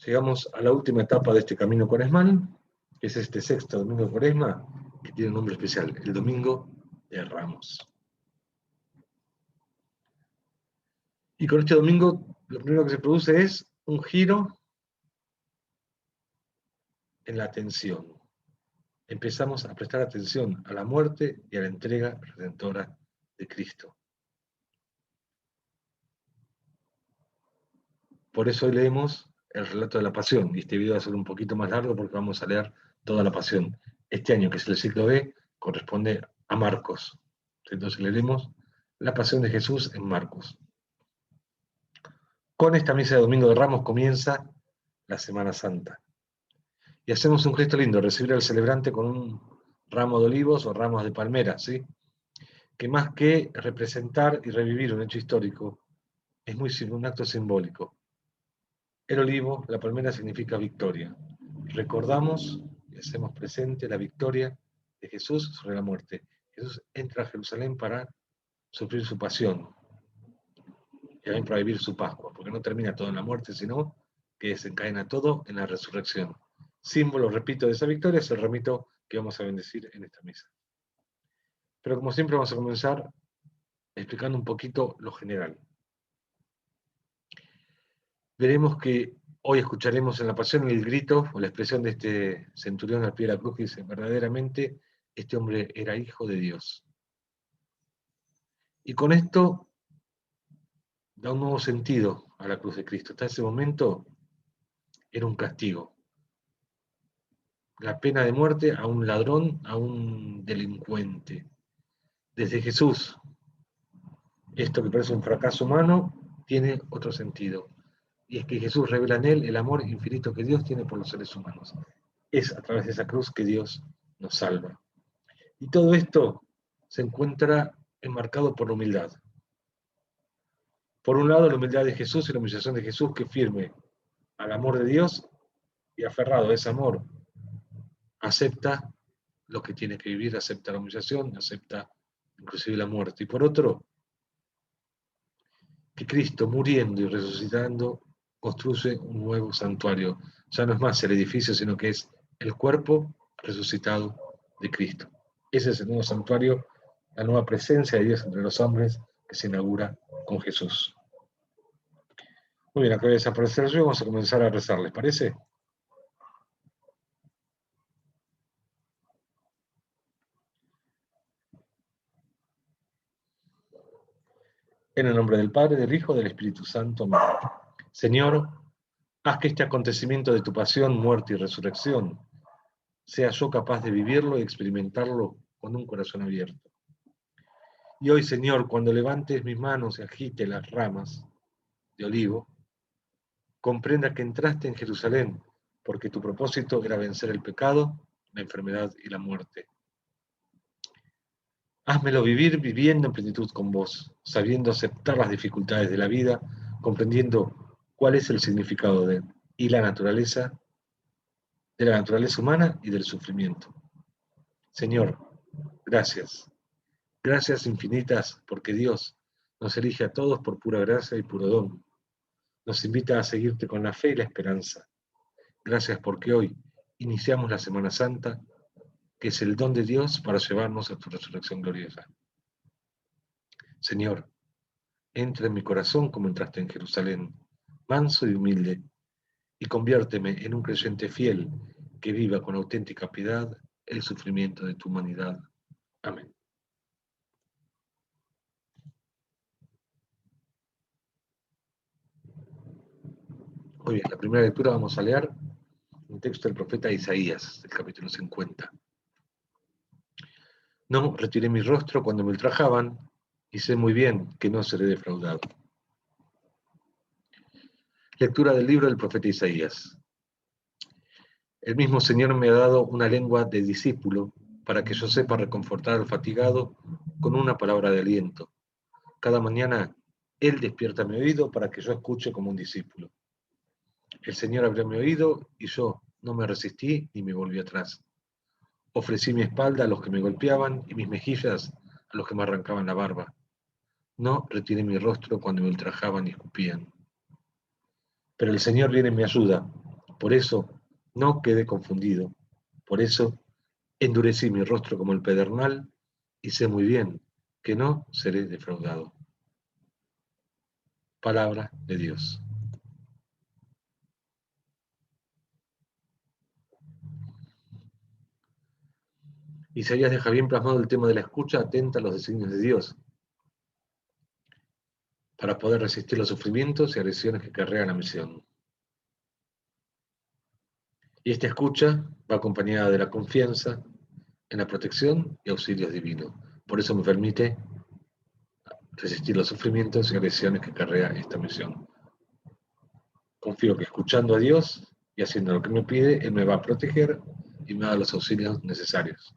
Llegamos a la última etapa de este camino cuaresmal, que es este sexto domingo de Cuaresma, que tiene un nombre especial, el Domingo de Ramos. Y con este domingo, lo primero que se produce es un giro en la atención. Empezamos a prestar atención a la muerte y a la entrega redentora de Cristo. Por eso hoy leemos el relato de la Pasión, y este video va a ser un poquito más largo porque vamos a leer toda la Pasión. Este año, que es el ciclo B, corresponde a Marcos. Entonces leeremos la Pasión de Jesús en Marcos. Con esta misa de Domingo de Ramos comienza la Semana Santa. Y hacemos un gesto lindo, recibir al celebrante con un ramo de olivos o ramos de palmera, ¿sí? Que más que representar y revivir un hecho histórico, es un acto simbólico. El olivo, la palmera, significa victoria. Recordamos y hacemos presente la victoria de Jesús sobre la muerte. Jesús entra a Jerusalén para sufrir su pasión y también para vivir su Pascua, porque no termina todo en la muerte, sino que desencadena todo en la resurrección. Símbolo, repito, de esa victoria es el ramito que vamos a bendecir en esta misa. Pero como siempre vamos a comenzar explicando un poquito lo general. Veremos que hoy escucharemos en la Pasión el grito o la expresión de este centurión al pie de la cruz que dice: verdaderamente este hombre era hijo de Dios. Y con esto da un nuevo sentido a la cruz de Cristo. Hasta ese momento era un castigo. La pena de muerte a un ladrón, a un delincuente. Desde Jesús, esto que parece un fracaso humano tiene otro sentido. Y es que Jesús revela en él el amor infinito que Dios tiene por los seres humanos. Es a través de esa cruz que Dios nos salva. Y todo esto se encuentra enmarcado por la humildad. Por un lado, la humildad de Jesús y la humillación de Jesús, que firme al amor de Dios y aferrado a ese amor, acepta lo que tiene que vivir, acepta la humillación, acepta inclusive la muerte. Y por otro, que Cristo, muriendo y resucitando, construye un nuevo santuario. Ya no es más el edificio, sino que es el cuerpo resucitado de Cristo. Ese es el nuevo santuario, la nueva presencia de Dios entre los hombres que se inaugura con Jesús. Muy bien, acá voy a desaparecer yo y vamos a comenzar a rezar, ¿les parece? En el nombre del Padre, del Hijo y del Espíritu Santo. Amén. Señor, haz que este acontecimiento de tu pasión, muerte y resurrección sea yo capaz de vivirlo y experimentarlo con un corazón abierto. Y hoy, Señor, cuando levantes mis manos y agite las ramas de olivo, comprenda que entraste en Jerusalén porque tu propósito era vencer el pecado, la enfermedad y la muerte. Házmelo vivir viviendo en plenitud con vos, sabiendo aceptar las dificultades de la vida, comprendiendo cuál es el significado y la naturaleza de la naturaleza humana y del sufrimiento. Señor, gracias. Gracias infinitas porque Dios nos elige a todos por pura gracia y puro don. Nos invita a seguirte con la fe y la esperanza. Gracias porque hoy iniciamos la Semana Santa, que es el don de Dios para llevarnos a tu resurrección gloriosa. Señor, entra en mi corazón como entraste en Jerusalén, manso y humilde, y conviérteme en un creyente fiel que viva con auténtica piedad el sufrimiento de tu humanidad. Amén. Muy bien, la primera lectura vamos a leer un texto del profeta Isaías, del capítulo 50. No retiré mi rostro cuando me ultrajaban, y sé muy bien que no seré defraudado. Lectura del libro del profeta Isaías. El mismo Señor me ha dado una lengua de discípulo para que yo sepa reconfortar al fatigado con una palabra de aliento. Cada mañana Él despierta mi oído para que yo escuche como un discípulo. El Señor abrió mi oído y yo no me resistí ni me volví atrás. Ofrecí mi espalda a los que me golpeaban y mis mejillas a los que me arrancaban la barba. No retiré mi rostro cuando me ultrajaban y escupían. Pero el Señor viene en mi ayuda. Por eso no quedé confundido. Por eso endurecí mi rostro como el pedernal y sé muy bien que no seré defraudado. Palabra de Dios. Isaías deja bien plasmado el tema de la escucha atenta a los designios de Dios, para poder resistir los sufrimientos y agresiones que carrea la misión. Y esta escucha va acompañada de la confianza en la protección y auxilios divinos. Por eso me permite resistir los sufrimientos y agresiones que carrea esta misión. Confío que escuchando a Dios y haciendo lo que me pide, Él me va a proteger y me va a dar los auxilios necesarios.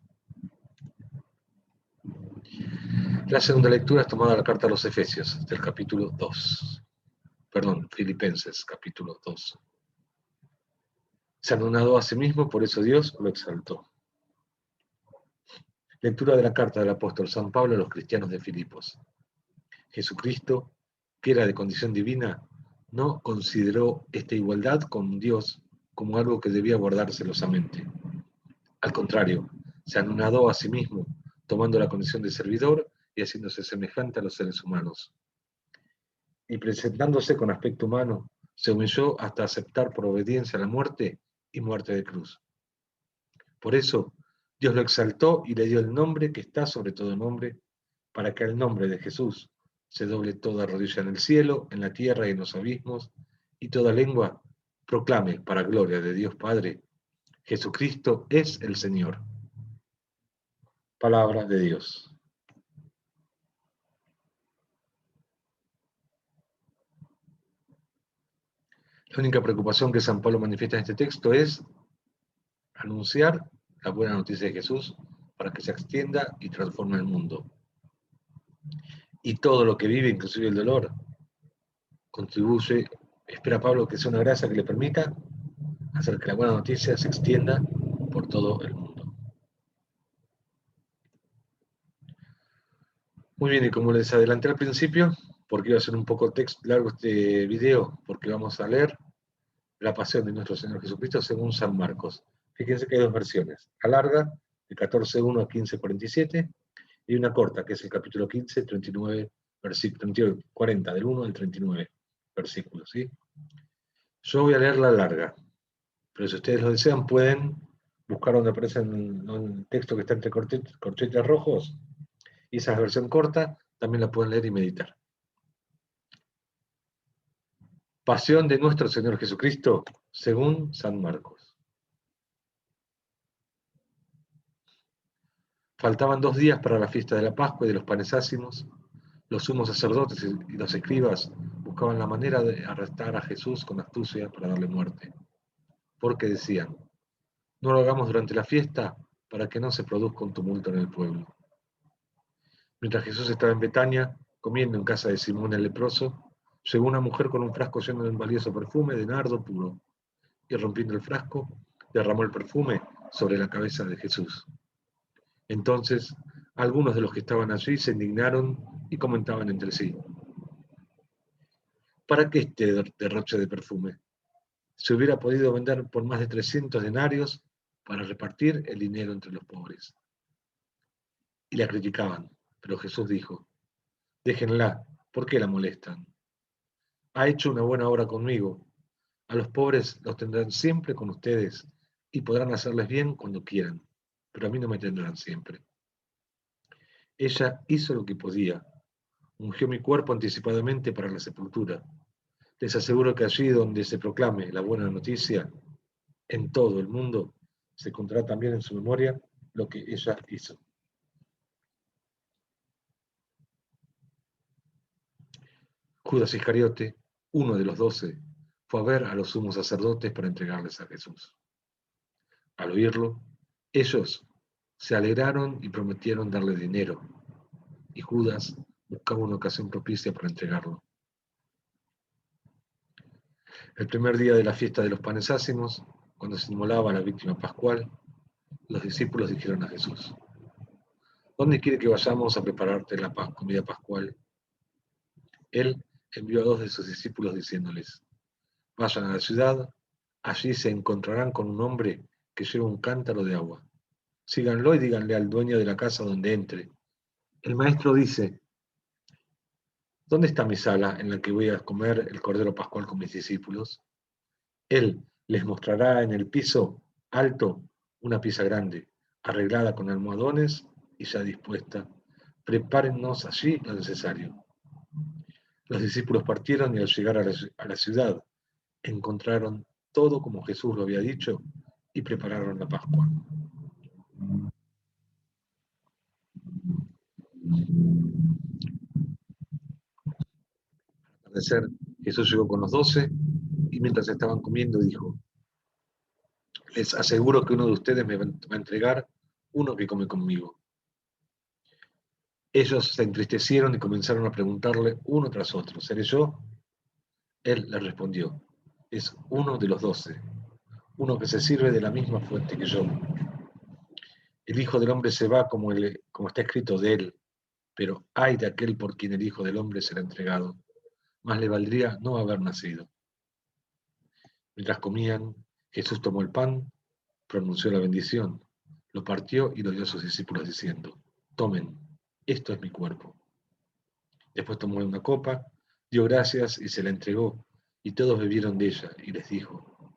La segunda lectura es tomada de la carta a los Efesios, del capítulo 2. Filipenses, capítulo 2. Se anonadó a sí mismo, por eso Dios lo exaltó. Lectura de la carta del apóstol San Pablo a los cristianos de Filipos. Jesucristo, que era de condición divina, no consideró esta igualdad con Dios como algo que debía guardar celosamente. Al contrario, se anonadó a sí mismo, tomando la condición de servidor y haciéndose semejante a los seres humanos. Y presentándose con aspecto humano, se humilló hasta aceptar por obediencia la muerte y muerte de cruz. Por eso, Dios lo exaltó y le dio el nombre que está sobre todo nombre, para que al nombre de Jesús se doble toda rodilla en el cielo, en la tierra y en los abismos, y toda lengua proclame para gloria de Dios Padre, Jesucristo es el Señor. Palabra de Dios. La única preocupación que San Pablo manifiesta en este texto es anunciar la buena noticia de Jesús para que se extienda y transforme el mundo. Y todo lo que vive, inclusive el dolor, contribuye, espera Pablo que sea una gracia que le permita hacer que la buena noticia se extienda por todo el mundo. Muy bien, y como les adelanté al principio, porque iba a ser un poco largo este video, porque vamos a leer la pasión de nuestro Señor Jesucristo según San Marcos. Fíjense que hay dos versiones, la larga, de 14.1 a 15.47, y una corta, que es el capítulo 15, 39, versículo 40, del 1 al 39 versículos, ¿sí? Yo voy a leer la larga, pero si ustedes lo desean pueden buscar donde aparece el texto que está entre corchetes rojos, y esa versión corta también la pueden leer y meditar. Pasión de nuestro Señor Jesucristo según San Marcos. Faltaban 2 días para la fiesta de la Pascua y de los panes ácimos. Los sumos sacerdotes y los escribas buscaban la manera de arrestar a Jesús con astucia para darle muerte. Porque decían, no lo hagamos durante la fiesta para que no se produzca un tumulto en el pueblo. Mientras Jesús estaba en Betania, comiendo en casa de Simón el leproso, llegó una mujer con un frasco lleno de un valioso perfume de nardo puro, y rompiendo el frasco, derramó el perfume sobre la cabeza de Jesús. Entonces, algunos de los que estaban allí se indignaron y comentaban entre sí, ¿para qué este derroche de perfume? Se hubiera podido vender por más de 300 denarios para repartir el dinero entre los pobres. Y la criticaban, pero Jesús dijo, déjenla, ¿por qué la molestan? Ha hecho una buena obra conmigo. A los pobres los tendrán siempre con ustedes y podrán hacerles bien cuando quieran, pero a mí no me tendrán siempre. Ella hizo lo que podía, ungió mi cuerpo anticipadamente para la sepultura. Les aseguro que allí donde se proclame la buena noticia, en todo el mundo, se contará también en su memoria lo que ella hizo. Judas Iscariote, uno de los 12, fue a ver a los sumos sacerdotes para entregarles a Jesús. Al oírlo, ellos se alegraron y prometieron darle dinero, y Judas buscaba una ocasión propicia para entregarlo. El primer día de la fiesta de los panes ácimos, cuando se inmolaba la víctima pascual, los discípulos dijeron a Jesús, ¿dónde quiere que vayamos a prepararte la comida pascual? Él envió a 2 de sus discípulos diciéndoles, vayan a la ciudad Allí se encontrarán con un hombre que lleva un cántaro de agua. Síganlo y díganle al dueño de la casa donde entre. El maestro dice, ¿dónde está mi sala en la que voy a comer el Cordero Pascual con mis discípulos? Él les mostrará en el piso alto una pieza grande, arreglada con almohadones y ya dispuesta. Prepárennos allí lo necesario. Los discípulos partieron y al llegar a la ciudad encontraron todo como Jesús lo había dicho y prepararon la Pascua. Al atardecer, Jesús llegó con los 12 y mientras estaban comiendo dijo, les aseguro que uno de ustedes me va a entregar uno que come conmigo. Ellos se entristecieron y comenzaron a preguntarle uno tras otro, ¿seré yo? Él les respondió, es uno de los 12, uno que se sirve de la misma fuente que yo. El Hijo del Hombre se va como está escrito de él, pero ay de aquel por quien el Hijo del Hombre será entregado. Más le valdría no haber nacido. Mientras comían, Jesús tomó el pan, pronunció la bendición, lo partió y lo dio a sus discípulos diciendo, tomen, esto es mi cuerpo. Después tomó una copa, dio gracias y se la entregó, y todos bebieron de ella, y les dijo,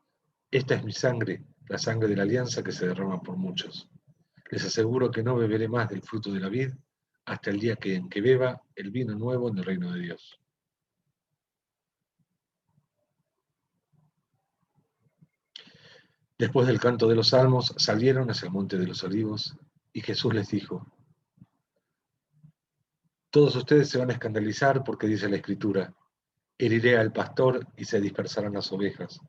esta es mi sangre, la sangre de la alianza que se derrama por muchos. Les aseguro que no beberé más del fruto de la vid hasta el día en que beba el vino nuevo en el reino de Dios. Después del canto de los salmos, salieron hacia el monte de los olivos, y Jesús les dijo, todos ustedes se van a escandalizar porque dice la Escritura, heriré al pastor y se dispersarán las ovejas.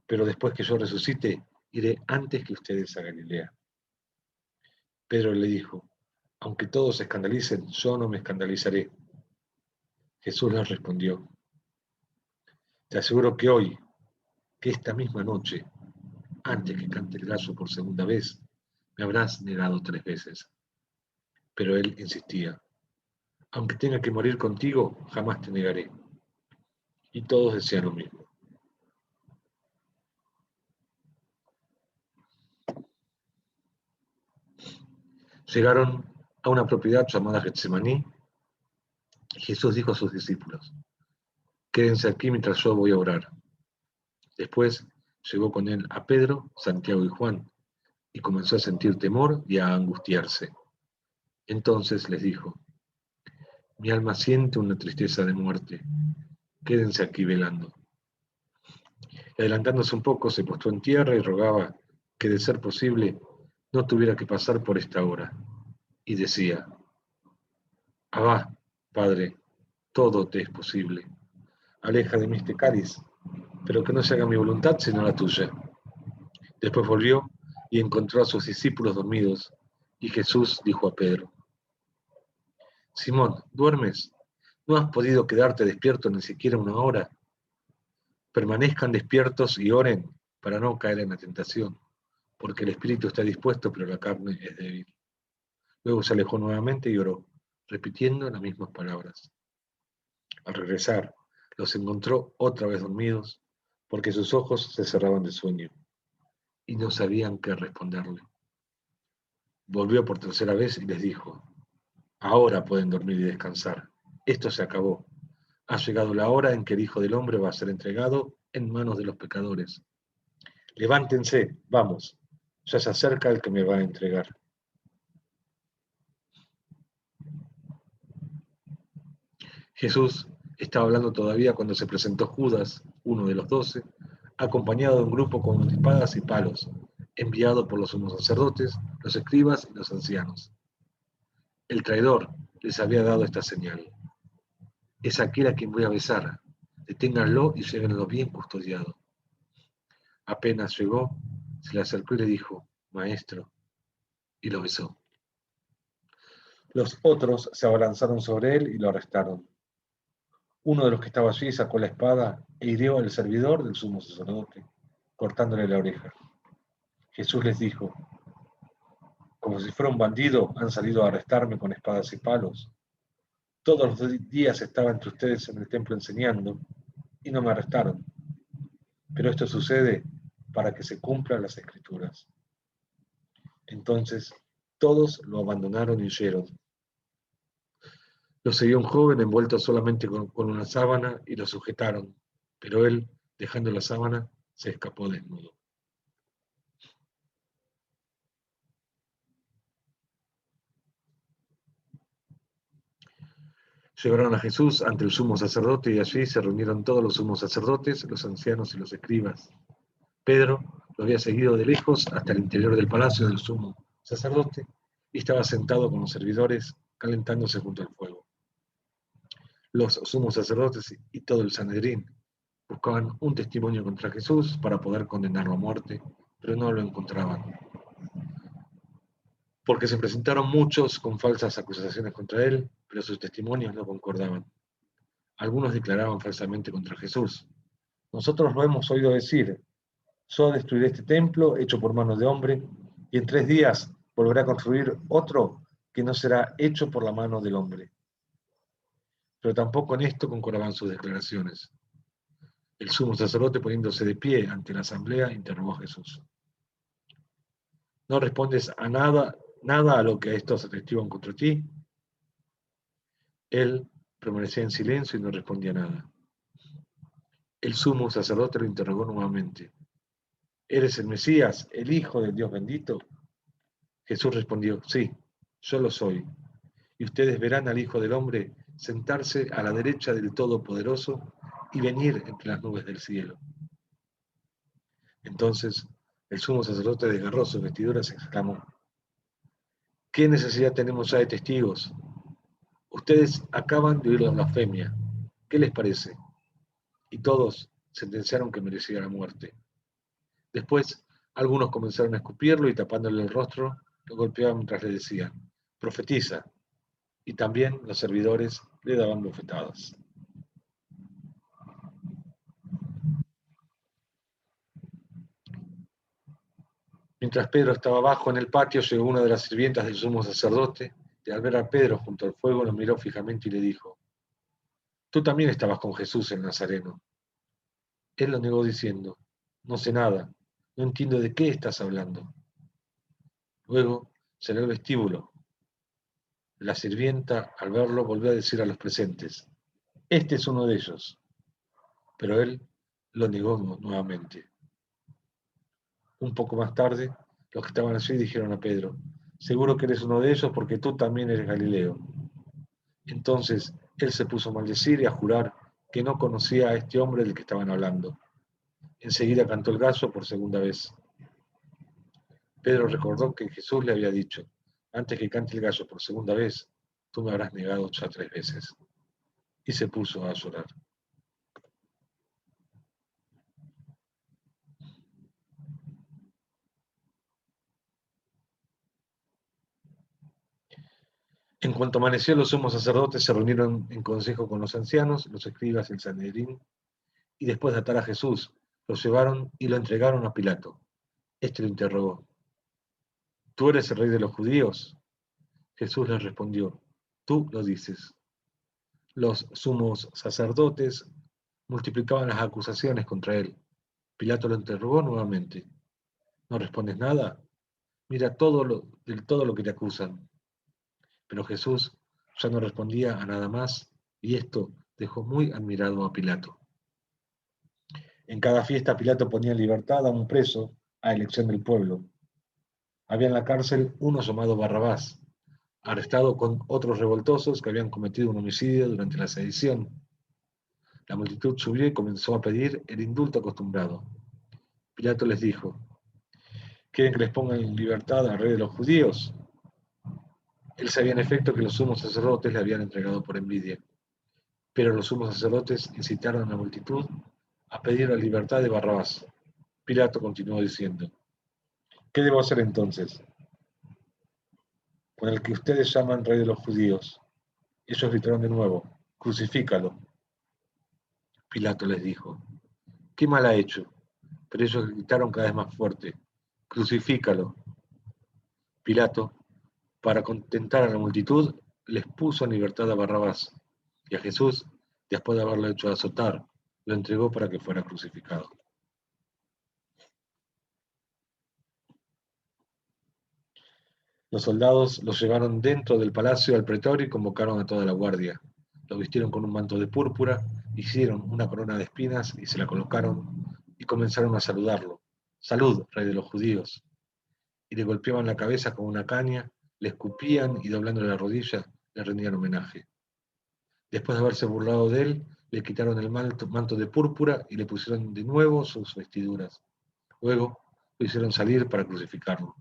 Pero después que yo resucite, iré antes que ustedes a Galilea. Pedro le dijo, aunque todos se escandalicen, yo no me escandalizaré. Jesús les respondió, te aseguro que hoy, que esta misma noche, antes que cante el gallo por segunda vez, me habrás negado 3 veces. Pero él insistía, aunque tenga que morir contigo, jamás te negaré. Y todos decían lo mismo. Llegaron a una propiedad llamada Getsemaní, y Jesús dijo a sus discípulos, quédense aquí mientras yo voy a orar. Después llevó con él a Pedro, Santiago y Juan, y comenzó a sentir temor y a angustiarse. Entonces les dijo, mi alma siente una tristeza de muerte, quédense aquí velando. Y adelantándose un poco, se postró en tierra y rogaba que, de ser posible, no tuviera que pasar por esta hora. Y decía, Abba, Padre, todo te es posible. Aleja de mí este cáliz, pero que no se haga mi voluntad sino la tuya. Después volvió y encontró a sus discípulos dormidos, y Jesús dijo a Pedro, Simón, ¿duermes? ¿No has podido quedarte despierto ni siquiera una hora? Permanezcan despiertos y oren para no caer en la tentación, porque el espíritu está dispuesto, pero la carne es débil. Luego se alejó nuevamente y oró, repitiendo las mismas palabras. Al regresar, los encontró otra vez dormidos, porque sus ojos se cerraban de sueño, y no sabían qué responderle. Volvió por tercera vez y les dijo, ahora pueden dormir y descansar. Esto se acabó. Ha llegado la hora en que el Hijo del Hombre va a ser entregado en manos de los pecadores. Levántense, vamos, ya se acerca el que me va a entregar. Jesús estaba hablando todavía cuando se presentó Judas, uno de los 12, acompañado de un grupo con espadas y palos, enviado por los sumos sacerdotes, los escribas y los ancianos. El traidor les había dado esta señal. Es aquel a quien voy a besar. Deténganlo y llévenlo bien custodiado. Apenas llegó, se le acercó y le dijo, Maestro, y lo besó. Los otros se abalanzaron sobre él y lo arrestaron. Uno de los que estaba allí sacó la espada e hirió al servidor del sumo sacerdote, cortándole la oreja. Jesús les dijo, como si fuera un bandido, han salido a arrestarme con espadas y palos. Todos los días estaba entre ustedes en el templo enseñando y no me arrestaron. pero esto sucede para que se cumplan las Escrituras. Entonces todos lo abandonaron y huyeron. Lo seguía un joven envuelto solamente con una sábana y lo sujetaron, pero él, dejando la sábana, se escapó desnudo. Llevaron a Jesús ante el sumo sacerdote y allí se reunieron todos los sumos sacerdotes, los ancianos y los escribas. Pedro lo había seguido de lejos hasta el interior del palacio del sumo sacerdote y estaba sentado con los servidores calentándose junto al fuego. Los sumos sacerdotes y todo el Sanedrín buscaban un testimonio contra Jesús para poder condenarlo a muerte, pero no lo encontraban, porque se presentaron muchos con falsas acusaciones contra él, pero sus testimonios no concordaban. Algunos declaraban falsamente contra Jesús. Nosotros lo hemos oído decir: yo destruiré este templo hecho por manos de hombre, y en 3 días volverá a construir otro que no será hecho por la mano del hombre. Pero tampoco en esto concordaban sus declaraciones. El sumo sacerdote, poniéndose de pie ante la asamblea, interrogó a Jesús: ¿no respondes a nada a lo que estos atestiguan contra ti? Él permanecía en silencio y no respondía nada. El sumo sacerdote lo interrogó nuevamente: ¿eres el Mesías, el Hijo del Dios bendito? Jesús respondió: sí, yo lo soy. Y ustedes verán al Hijo del Hombre sentarse a la derecha del Todopoderoso y venir entre las nubes del cielo. Entonces el sumo sacerdote desgarró sus vestiduras y exclamó: ¿qué necesidad tenemos ya de testigos? Ustedes acaban de oír la blasfemia. ¿Qué les parece? Y todos sentenciaron que merecía la muerte. Después, algunos comenzaron a escupirlo y tapándole el rostro, lo golpeaban mientras le decían: profetiza. Y también los servidores le daban bofetadas. Mientras Pedro estaba abajo en el patio, llegó una de las sirvientas del sumo sacerdote, y al ver a Pedro junto al fuego lo miró fijamente y le dijo: tú también estabas con Jesús el Nazareno. Él lo negó diciendo: no sé nada, no entiendo de qué estás hablando. Luego salió al vestíbulo. La sirvienta, al verlo, volvió a decir a los presentes: este es uno de ellos. Pero él lo negó nuevamente. Un poco más tarde, los que estaban allí dijeron a Pedro: seguro que eres uno de ellos porque tú también eres Galileo. Entonces él se puso a maldecir y a jurar que no conocía a este hombre del que estaban hablando. Enseguida cantó el gallo por segunda vez. Pedro recordó que Jesús le había dicho: antes que cante el gallo por segunda vez, tú me habrás negado ya 3 veces. Y se puso a llorar. En cuanto amaneció, los sumos sacerdotes se reunieron en consejo con los ancianos, los escribas y el Sanedrín, y después de atar a Jesús, lo llevaron y lo entregaron a Pilato. Este lo interrogó: ¿tú eres el rey de los judíos? Jesús les respondió: tú lo dices. Los sumos sacerdotes multiplicaban las acusaciones contra él. Pilato lo interrogó nuevamente: ¿no respondes nada? Mira todo lo que te acusan. Pero Jesús ya no respondía a nada más, y esto dejó muy admirado a Pilato. En cada fiesta Pilato ponía en libertad a un preso a elección del pueblo. Había en la cárcel uno llamado Barrabás, arrestado con otros revoltosos que habían cometido un homicidio durante la sedición. La multitud subió y comenzó a pedir el indulto acostumbrado. Pilato les dijo: ¿quieren que les ponga en libertad al rey de los judíos? Él sabía en efecto que los sumos sacerdotes le habían entregado por envidia, pero los sumos sacerdotes incitaron a la multitud a pedir la libertad de Barrabás. Pilato continuó diciendo: ¿qué debo hacer entonces con el que ustedes llaman rey de los judíos? Ellos gritaron de nuevo: crucifícalo. Pilato les dijo: ¿qué mal ha hecho? Pero ellos gritaron cada vez más fuerte: crucifícalo. Pilato, para contentar a la multitud, les puso en libertad a Barrabás, y a Jesús, después de haberlo hecho azotar, lo entregó para que fuera crucificado. Los soldados los llevaron dentro del palacio al pretorio y convocaron a toda la guardia. Lo vistieron con un manto de púrpura, hicieron una corona de espinas y se la colocaron y comenzaron a saludarlo. Salud, rey de los judíos. Y le golpeaban la cabeza con una caña, le escupían y doblándole la rodilla le rendían homenaje. Después de haberse burlado de él, le quitaron el manto de púrpura y le pusieron de nuevo sus vestiduras. Luego lo hicieron salir para crucificarlo.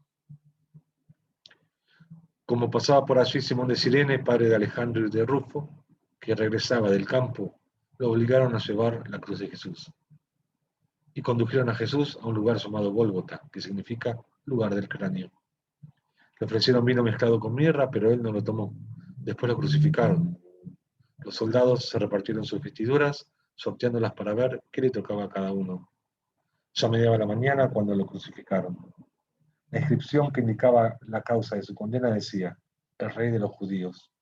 Como pasaba por allí Simón de Cirene, padre de Alejandro y de Rufo, que regresaba del campo, lo obligaron a llevar la cruz de Jesús. Y condujeron a Jesús a un lugar llamado Gólgota, que significa lugar del cráneo. Le ofrecieron vino mezclado con mirra, pero él no lo tomó. Después lo crucificaron. Los soldados se repartieron sus vestiduras, sorteándolas para ver qué le tocaba a cada uno. Ya mediaba la mañana cuando lo crucificaron. La inscripción que indicaba la causa de su condena decía: el rey de los judíos.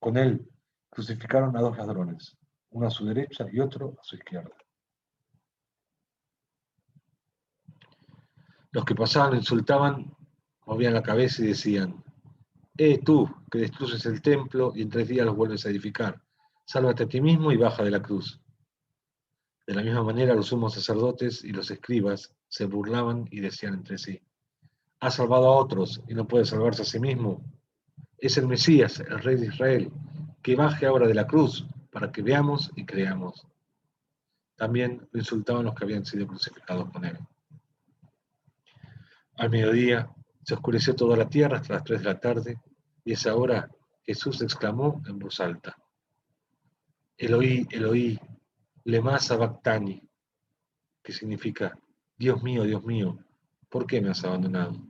Con él crucificaron a dos ladrones, uno a su derecha y otro a su izquierda. Los que pasaban lo insultaban, movían la cabeza y decían: tú, que destruyes el templo y en 3 días los vuelves a edificar, sálvate a ti mismo y baja de la cruz. De la misma manera los sumos sacerdotes y los escribas se burlaban y decían entre sí: ha salvado a otros y no puede salvarse a sí mismo. Es el Mesías, el Rey de Israel, que baje ahora de la cruz para que veamos y creamos. También lo insultaban los que habían sido crucificados con él. Al mediodía se oscureció toda la tierra hasta las 3 de la tarde, y a esa hora Jesús exclamó en voz alta: Eloí, Eloí, lema sabactani, que significa: Dios mío, ¿por qué me has abandonado?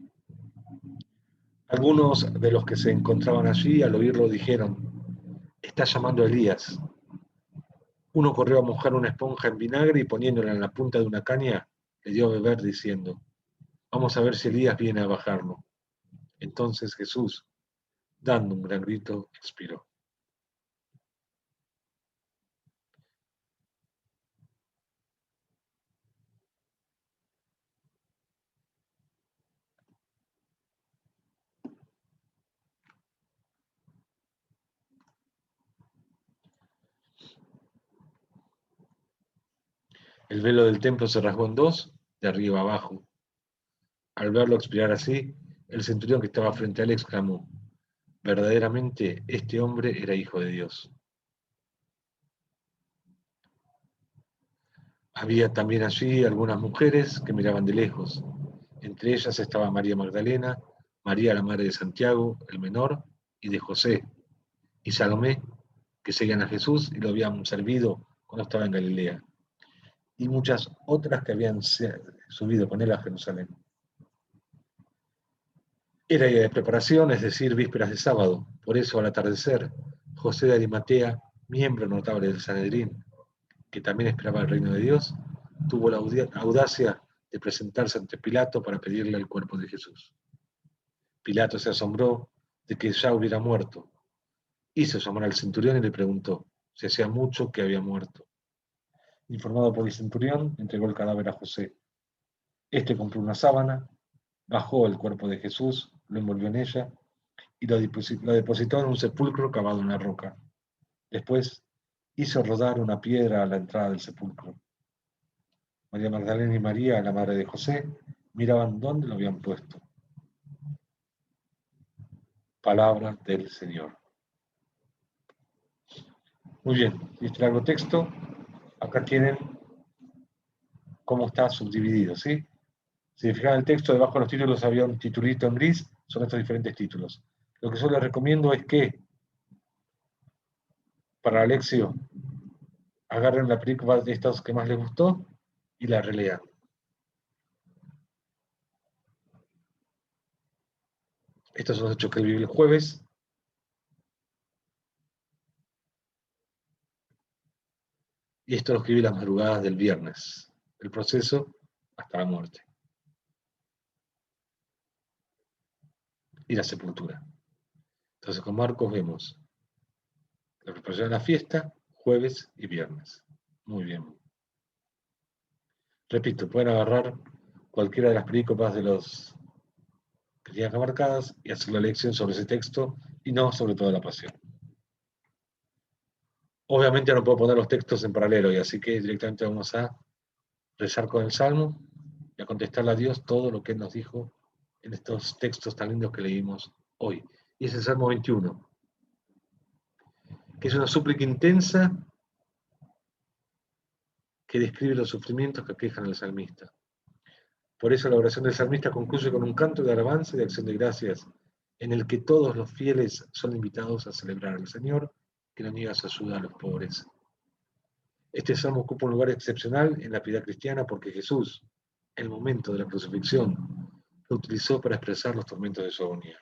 Algunos de los que se encontraban allí al oírlo dijeron: está llamando a Elías. Uno corrió a mojar una esponja en vinagre y poniéndola en la punta de una caña, le dio a beber diciendo: vamos a ver si Elías viene a bajarlo. Entonces Jesús, dando un gran grito, expiró. El velo del templo se rasgó en dos, de arriba abajo. Al verlo expirar así, el centurión que estaba frente a él exclamó: verdaderamente este hombre era hijo de Dios. Había también allí algunas mujeres que miraban de lejos. Entre ellas estaba María Magdalena, María la madre de Santiago, el menor, y de José, y Salomé, que seguían a Jesús y lo habían servido cuando estaba en Galilea, y muchas otras que habían subido con él a Jerusalén. Era día de preparación, es decir, vísperas de sábado. Por eso, al atardecer, José de Arimatea, miembro notable del Sanedrín, que también esperaba el reino de Dios, tuvo la audacia de presentarse ante Pilato para pedirle el cuerpo de Jesús. Pilato se asombró de que ya hubiera muerto. Hizo llamar al centurión y le preguntó si hacía mucho que había muerto. Informado por el centurión, entregó el cadáver a José. Este compró una sábana, bajó el cuerpo de Jesús, lo envolvió en ella y lo depositó en un sepulcro cavado en la roca. Después hizo rodar una piedra a la entrada del sepulcro. María Magdalena y María, la madre de José, miraban dónde lo habían puesto. Palabra del Señor. Muy bien, y este largo texto, acá tienen cómo está subdividido, ¿sí? Si fijan el texto, debajo de los títulos había un titulito en gris, son estos diferentes títulos. Lo que yo les recomiendo es que, para la lección, agarren la película de estos que más les gustó y la relean. Estos son los hechos que él vivió el jueves. Y esto lo escribí las madrugadas del viernes. El proceso hasta la muerte. Y la sepultura. Entonces con Marcos vemos la preparación de la fiesta, jueves y viernes. Muy bien. Repito, pueden agarrar cualquiera de las perícopas de los que tengan marcadas y hacer la lección sobre ese texto y no sobre toda la pasión. Obviamente no puedo poner los textos en paralelo, y así que directamente vamos a rezar con el Salmo y a contestarle a Dios todo lo que Él nos dijo en estos textos tan lindos que leímos hoy. Y es el Salmo 21, que es una súplica intensa que describe los sufrimientos que aquejan al salmista. Por eso la oración del salmista concluye con un canto de alabanza y de acción de gracias, en el que todos los fieles son invitados a celebrar al Señor, que no niega su ayuda a los pobres. Este salmo ocupa un lugar excepcional en la piedad cristiana porque Jesús, en el momento de la crucifixión, lo utilizó para expresar los tormentos de su agonía.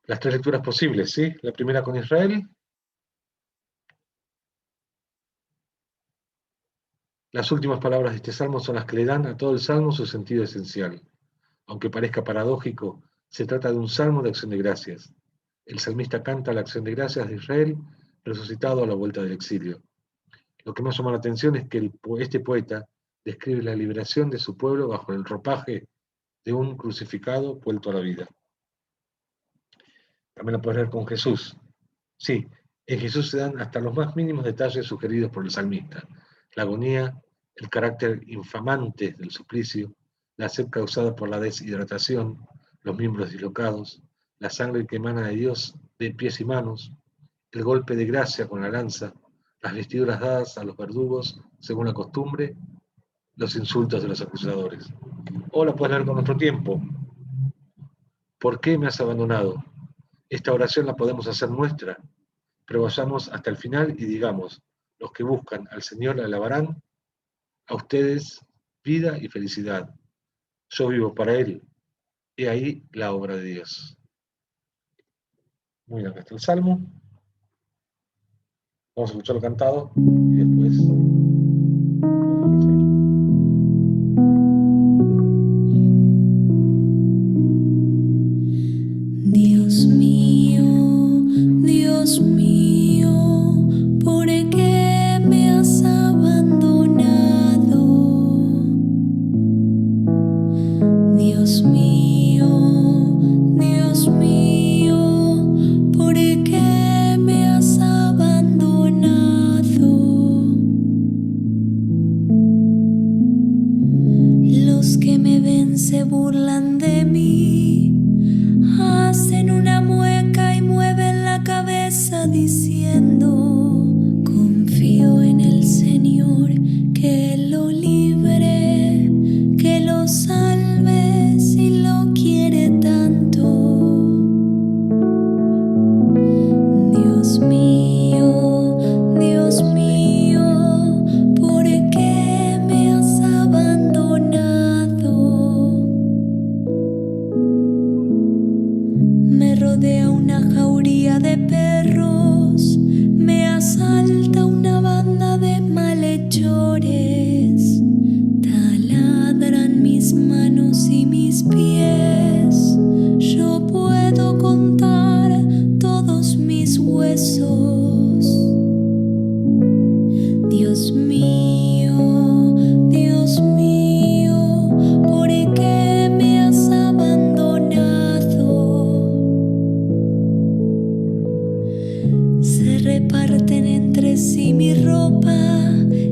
Las tres lecturas posibles, ¿sí? La primera con Israel. Las últimas palabras de este salmo son las que le dan a todo el salmo su sentido esencial. Aunque parezca paradójico, se trata de un salmo de acción de gracias. El salmista canta la acción de gracias de Israel, resucitado a la vuelta del exilio. Lo que más llama la atención es que este poeta describe la liberación de su pueblo bajo el ropaje de un crucificado vuelto a la vida. También lo puedes ver con Jesús. Sí, en Jesús se dan hasta los más mínimos detalles sugeridos por el salmista. La agonía, el carácter infamante del suplicio, la sed causada por la deshidratación, los miembros dislocados, la sangre que emana de Dios de pies y manos, el golpe de gracia con la lanza, las vestiduras dadas a los verdugos según la costumbre, los insultos de los acusadores. O la puedes leer con nuestro tiempo. ¿Por qué me has abandonado? Esta oración la podemos hacer nuestra, pero vayamos hasta el final y digamos, los que buscan al Señor le alabarán, a ustedes vida y felicidad. Yo vivo para Él. He ahí la obra de Dios. Muy bien, acá está el Salmo. Vamos a escucharlo cantado y después... Dios mío, ¿por qué me has abandonado? Dios mío, ¿por qué me has abandonado? Los que me ven se burlan de mí, hacen una mueca y mueven la cabeza diciendo, confío en el Señor, que lo libre, que lo salve si lo quiere tanto. Dios mío, ¿por qué me has abandonado? Me rodea una jauría de perros, me asalta una banda de malhechores, taladran mis manos y mis pies, yo puedo contar todos mis huesos. Dios mío, ¿por qué me has abandonado? Se reparten entre sí mi ropa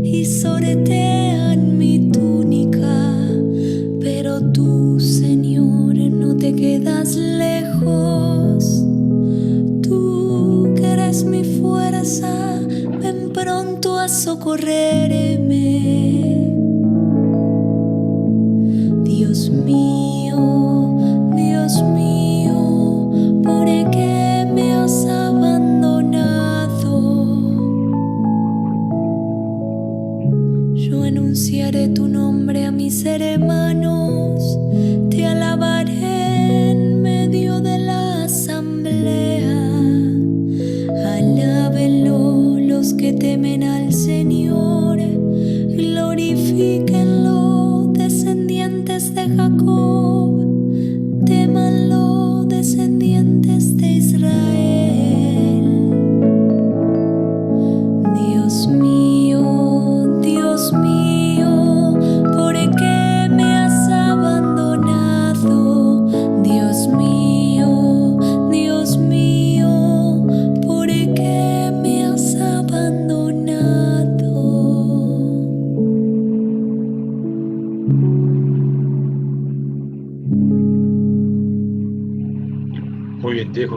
y sortean mi túnica, pero tú, Señor, no te quedas lejos. Tú que eres mi fuerza, ven pronto a socorrerme. Dios mío, ¿por qué me has abandonado? Yo anunciaré tu nombre a mis hermanos, te alabaré en medio de la asamblea. Alábenlo los que temen al Señor, glorifíquenlo descendientes de Jacob, témanlo descendientes de Israel. Dios mío, ¿por qué me has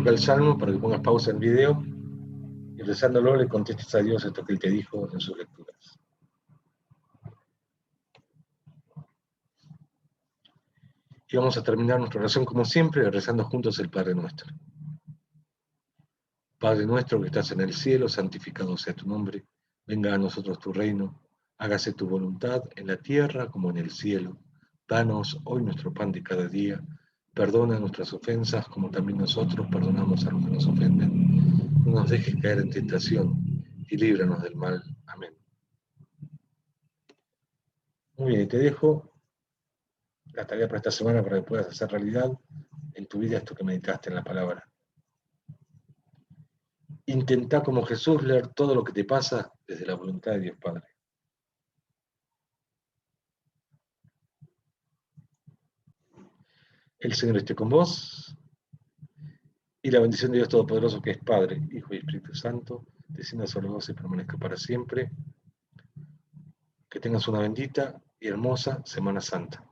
acá el Salmo para que pongas pausa en el video y rezándolo le contestes a Dios esto que Él te dijo en sus lecturas. Y vamos a terminar nuestra oración como siempre, rezando juntos el Padre Nuestro. Padre nuestro que estás en el cielo, santificado sea tu nombre. Venga a nosotros tu reino. Hágase tu voluntad en la tierra como en el cielo. Danos hoy nuestro pan de cada día. Perdona nuestras ofensas como también nosotros perdonamos a los que nos ofenden. No nos dejes caer en tentación y líbranos del mal. Amén. Muy bien, y te dejo la tarea para esta semana para que puedas hacer realidad en tu vida esto que meditaste en la palabra. Intentá como Jesús leer todo lo que te pasa desde la voluntad de Dios Padre. El Señor esté con vos y la bendición de Dios Todopoderoso que es Padre, Hijo y Espíritu Santo, descienda sobre vos y permanezca para siempre. Que tengas una bendita y hermosa Semana Santa.